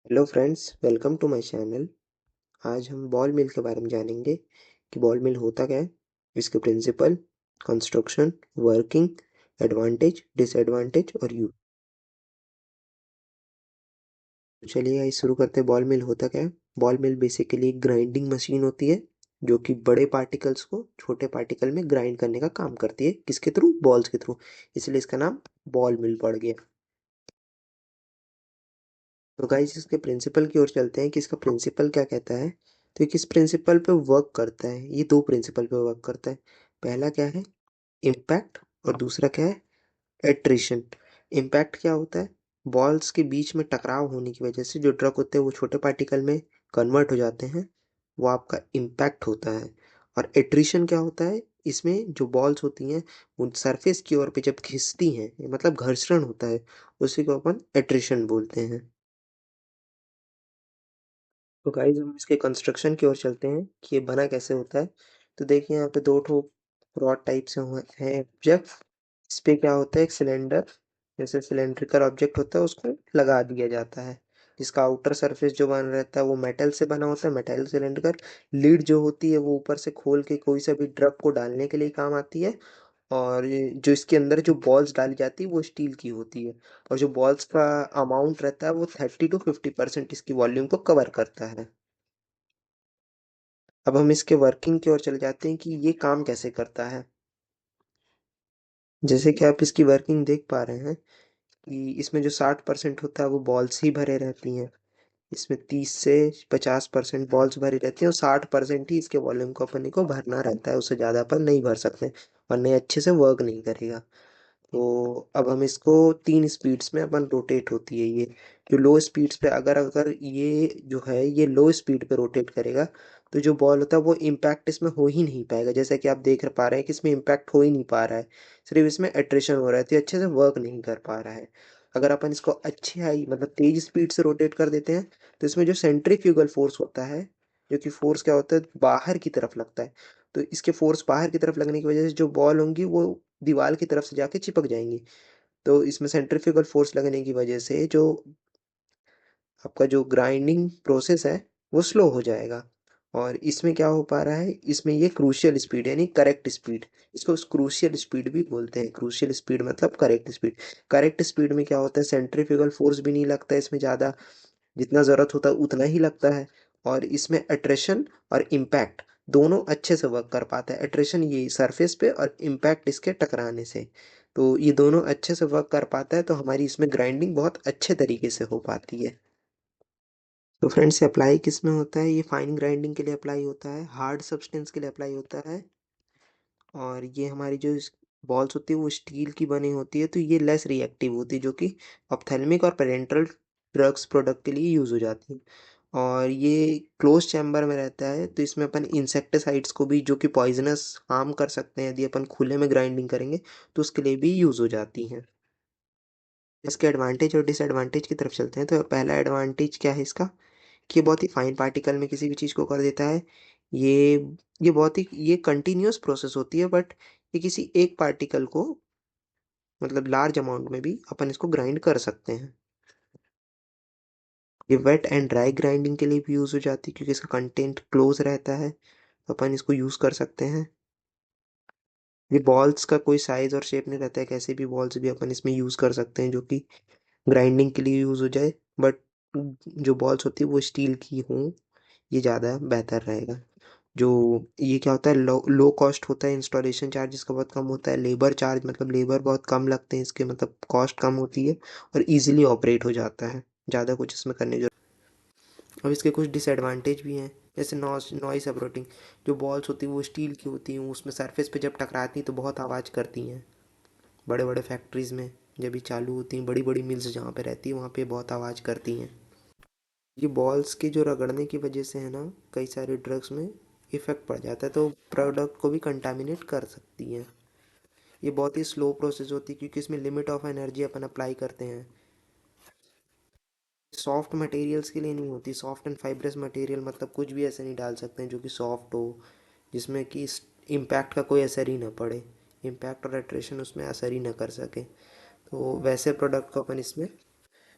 Hello friends, welcome to my channel. आज हम ball मिल के बारे में जानेंगे कि बॉल मिल होता क्या है, इसके principle, construction, working, advantage, disadvantage और यूज। तो चलिए आज शुरू करते हैं। बॉल मिल होता क्या है। बॉल मिल बेसिकली एक ग्राइंडिंग मशीन होती है जो कि बड़े पार्टिकल्स को छोटे पार्टिकल में ग्राइंड करने का काम करती है। किसके थ्रू? बॉल्स के थ्रू। इसलिए इसका नाम बॉल मिल पड़ गया। तो गाइस इसके प्रिंसिपल की ओर चलते हैं कि इसका प्रिंसिपल क्या कहता है। तो ये किस प्रिंसिपल पे वर्क करता है? ये दो प्रिंसिपल पे वर्क करता है। पहला क्या है? इम्पैक्ट। और दूसरा क्या है? एट्रिशन। इम्पैक्ट क्या होता है? बॉल्स के बीच में टकराव होने की वजह से जो ड्रग होते हैं वो छोटे पार्टिकल में कन्वर्ट हो जाते हैं, वो आपका इम्पैक्ट होता है। और एट्रिशन क्या होता है? इसमें जो बॉल्स होती हैं उन सरफेस की ओर पे जब खिंचती हैं, मतलब घर्षण होता है, उसी को अपन एट्रिशन बोलते हैं। तो गाइस हम इसके कंस्ट्रक्शन की ओर चलते हैं कि ये बना कैसे होता है। तो देखिए यहाँ पे दो ठो रॉड टाइप से हैं ऑब्जेक्ट। इस पे क्या होता है, एक सिलेंडर जैसे सिलेंड्रिकल ऑब्जेक्ट होता है उसको लगा दिया जाता है, जिसका आउटर सरफेस जो बना रहता है वो मेटल से बना होता है, मेटल सिलेंडर। लीड जो होती है वो ऊपर से खोल के कोई सा भी ड्रग को डालने के लिए काम आती है। और ये जो इसके अंदर जो बॉल्स डाली जाती है वो स्टील की होती है। और जो बॉल्स का अमाउंट रहता है वो 30 to 50% इसकी वॉल्यूम को कवर करता है। अब हम इसके वर्किंग की ओर चले जाते हैं कि ये काम कैसे करता है। जैसे कि आप इसकी वर्किंग देख पा रहे हैं कि इसमें जो 60% होता है वो बॉल्स ही भरे रहती हैं। इसमें 30 से 50% बॉल्स भरी रहती हैं और 60% ही इसके वॉल्यूम को अपन को भरना रहता है। उससे ज़्यादा अपन नहीं भर सकते वरना ये अच्छे से वर्क नहीं करेगा। तो अब हम इसको 3 स्पीड्स में अपन रोटेट होती है ये। जो लो स्पीड्स पे अगर अगर ये जो है ये लो स्पीड पे रोटेट करेगा तो जो बॉल होता है वो इम्पैक्ट इसमें हो ही नहीं पाएगा। जैसा कि आप देख पा रहे हैं कि इसमें इम्पैक्ट हो ही नहीं पा रहा है, सिर्फ इसमें एट्रिशन हो रहा है, तो ये अच्छे से वर्क नहीं कर पा रहा है। अगर अपन इसको अच्छी हाई मतलब तेज स्पीड से रोटेट कर देते हैं तो इसमें जो सेंट्रीफ्यूगल फोर्स होता है, जो कि फोर्स क्या होता है, बाहर की तरफ लगता है। तो इसके फोर्स बाहर की तरफ लगने की वजह से जो बॉल होंगी वो दीवार की तरफ से जाके चिपक जाएंगी। तो इसमें सेंट्रीफ्यूगल फोर्स लगने की वजह से जो आपका जो ग्राइंडिंग प्रोसेस है वो स्लो हो जाएगा। और इसमें क्या हो पा रहा है, इसमें ये क्रूशियल स्पीड यानी करेक्ट स्पीड, इसको क्रूशियल स्पीड भी बोलते हैं। क्रूशियल स्पीड मतलब करेक्ट स्पीड। करेक्ट स्पीड में क्या होता है, सेंट्रीफ्यूगल फोर्स भी नहीं लगता है इसमें ज़्यादा, जितना ज़रूरत होता है उतना ही लगता है। और इसमें अट्रेशन और इम्पैक्ट दोनों अच्छे से वर्क कर पाता है। अट्रेशन ये सरफेस पे और इम्पैक्ट इसके टकराने से, तो ये दोनों अच्छे से वर्क कर पाता है, तो हमारी इसमें ग्राइंडिंग बहुत अच्छे तरीके से हो पाती है। तो फ्रेंड्स अप्लाई किस में होता है? ये फाइन ग्राइंडिंग के लिए अप्लाई होता है, हार्ड सब्सटेंस के लिए अप्लाई होता है। और ये हमारी जो बॉल्स होती है वो स्टील की बनी होती है, तो ये लेस रिएक्टिव होती है, जो कि ऑप्थेल्मिक और पेरेंटल ड्रग्स प्रोडक्ट के लिए यूज़ हो जाती है। और ये क्लोज चैम्बर में रहता है, तो इसमें अपन इंसेक्टिसाइड्स को भी, जो कि पॉइजनस हार्म कर सकते हैं यदि अपन खुले में ग्राइंडिंग करेंगे, तो उसके लिए भी यूज़ हो जाती हैं। इसके एडवांटेज और डिसएडवांटेज की तरफ चलते हैं। तो पहला एडवांटेज क्या है इसका, कि ये बहुत ही फाइन पार्टिकल में किसी भी चीज़ को कर देता है। ये ये बहुत ही ये कंटिन्यूअस प्रोसेस होती है, बट ये किसी एक पार्टिकल को मतलब लार्ज अमाउंट में भी अपन इसको ग्राइंड कर सकते हैं। ये वेट एंड ड्राई ग्राइंडिंग के लिए भी यूज़ हो जाती है क्योंकि इसका कंटेंट क्लोज रहता है, तो अपन इसको यूज़ कर सकते हैं। ये बॉल्स का कोई साइज़ और शेप नहीं रहता है, कैसे भी बॉल्स भी अपन इसमें यूज़ कर सकते हैं जो कि ग्राइंडिंग के लिए यूज़ हो जाए। बट जो बॉल्स होती है वो स्टील की हों, ये ज़्यादा बेहतर रहेगा। जो ये क्या होता है, लो लो कॉस्ट होता है, इंस्टॉलेशन चार्ज इसका बहुत कम होता है, लेबर चार्ज मतलब लेबर बहुत कम लगते हैं इसके, मतलब कॉस्ट कम होती है। और इजीली ऑपरेट हो जाता है, ज़्यादा कुछ इसमें करने की। अब इसके कुछ डिसएडवांटेज भी हैं, जैसे नॉइस अपरोटिंग। जो बॉल्स होती हैं वो स्टील की होती हैं, उसमें सरफेस पे जब टकराती हैं तो बहुत आवाज़ करती हैं। बड़े बड़े फैक्ट्रीज़ में जब ये चालू होती हैं, बड़ी बड़ी मिल्स जहाँ पे रहती है वहाँ पे बहुत आवाज़ करती हैं। ये बॉल्स के जो रगड़ने की वजह से है ना, कई सारे ड्रग्स में इफ़ेक्ट पड़ जाता है, तो प्रोडक्ट को भी कंटामिनेट कर सकती हैं। ये बहुत ही स्लो प्रोसेस होती है क्योंकि इसमें limit of energy upon apply करते हैं। सॉफ्ट मटेरियल्स के लिए नहीं होती। सॉफ्ट एंड फाइब्रस मटेरियल मतलब कुछ भी ऐसे नहीं डाल सकते हैं जो कि सॉफ्ट हो, जिसमें कि इम्पैक्ट का कोई असर ही ना पड़े, इम्पैक्ट और अट्रेशन उसमें असर ही ना कर सके। तो वैसे प्रोडक्ट को अपन इसमें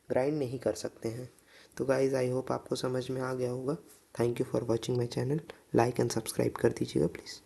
ग्राइंड नहीं कर सकते हैं। तो गाइज़ आई होप आपको समझ में आ गया होगा। Thank you for watching my channel. Like and subscribe कर दीजिएगा प्लीज़।